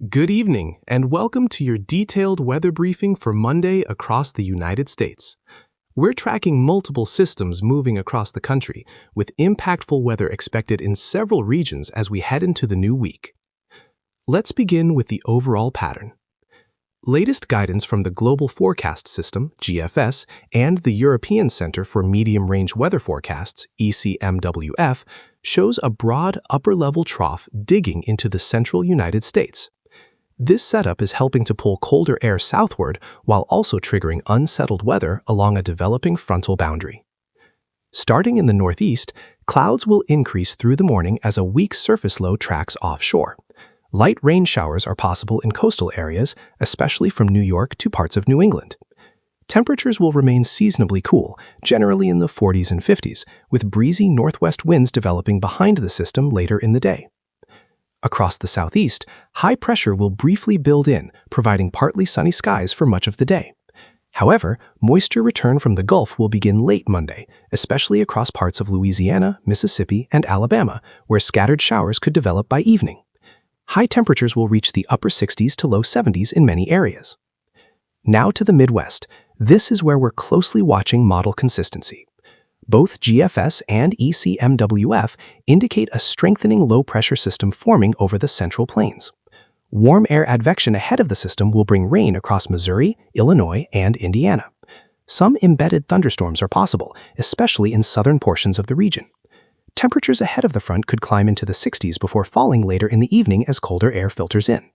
Good evening, and welcome to your detailed weather briefing for Monday across the United States. We're tracking multiple systems moving across the country, with impactful weather expected in several regions as we head into the new week. Let's begin with the overall pattern. Latest guidance from the Global Forecast System, GFS, and the European Center for Medium-Range Weather Forecasts, ECMWF, shows a broad upper-level trough digging into the central United States. This setup is helping to pull colder air southward while also triggering unsettled weather along a developing frontal boundary. Starting in the northeast, clouds will increase through the morning as a weak surface low tracks offshore. Light rain showers are possible in coastal areas, especially from New York to parts of New England. Temperatures will remain seasonably cool, generally in the 40s and 50s, with breezy northwest winds developing behind the system later in the day. Across the southeast, high pressure will briefly build in, providing partly sunny skies for much of the day. However, moisture return from the Gulf will begin late Monday, especially across parts of Louisiana, Mississippi, and Alabama, where scattered showers could develop by evening. High temperatures will reach the upper 60s to low 70s in many areas. Now to the Midwest. This is where we're closely watching model consistency. Both GFS and ECMWF indicate a strengthening low-pressure system forming over the Central Plains. Warm air advection ahead of the system will bring rain across Missouri, Illinois, and Indiana. Some embedded thunderstorms are possible, especially in southern portions of the region. Temperatures ahead of the front could climb into the 60s before falling later in the evening as colder air filters in.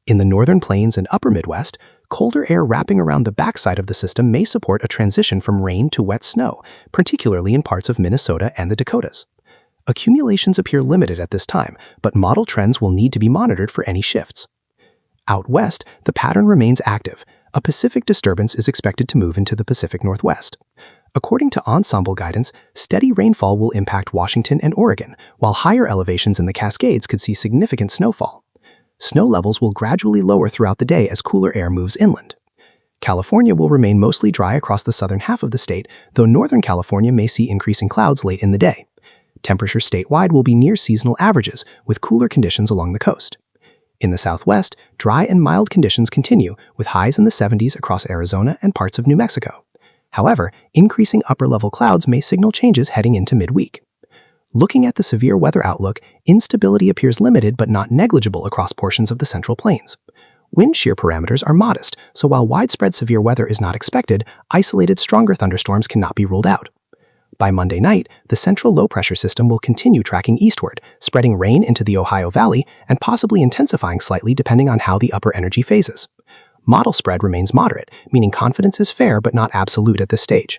In the northern plains and upper Midwest, colder air wrapping around the backside of the system may support a transition from rain to wet snow, particularly in parts of Minnesota and the Dakotas. Accumulations appear limited at this time, but model trends will need to be monitored for any shifts. Out west, the pattern remains active. A Pacific disturbance is expected to move into the Pacific Northwest. According to ensemble guidance, steady rainfall will impact Washington and Oregon, while higher elevations in the Cascades could see significant snowfall. Snow levels will gradually lower throughout the day as cooler air moves inland. California will remain mostly dry across the southern half of the state, though northern California may see increasing clouds late in the day. Temperatures statewide will be near seasonal averages, with cooler conditions along the coast. In the southwest, dry and mild conditions continue, with highs in the 70s across Arizona and parts of New Mexico. However, increasing upper-level clouds may signal changes heading into midweek. Looking at the severe weather outlook, instability appears limited but not negligible across portions of the Central Plains. Wind shear parameters are modest, so while widespread severe weather is not expected, isolated stronger thunderstorms cannot be ruled out. By Monday night, the central low-pressure system will continue tracking eastward, spreading rain into the Ohio Valley and possibly intensifying slightly depending on how the upper energy phases. Model spread remains moderate, meaning confidence is fair but not absolute at this stage.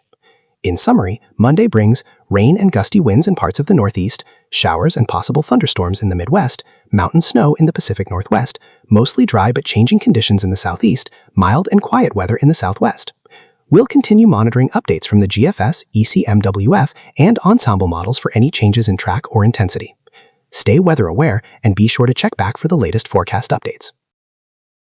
In summary, Monday brings rain and gusty winds in parts of the Northeast, showers and possible thunderstorms in the Midwest, mountain snow in the Pacific Northwest, mostly dry but changing conditions in the Southeast, mild and quiet weather in the Southwest. We'll continue monitoring updates from the GFS, ECMWF, and ensemble models for any changes in track or intensity. Stay weather aware and be sure to check back for the latest forecast updates.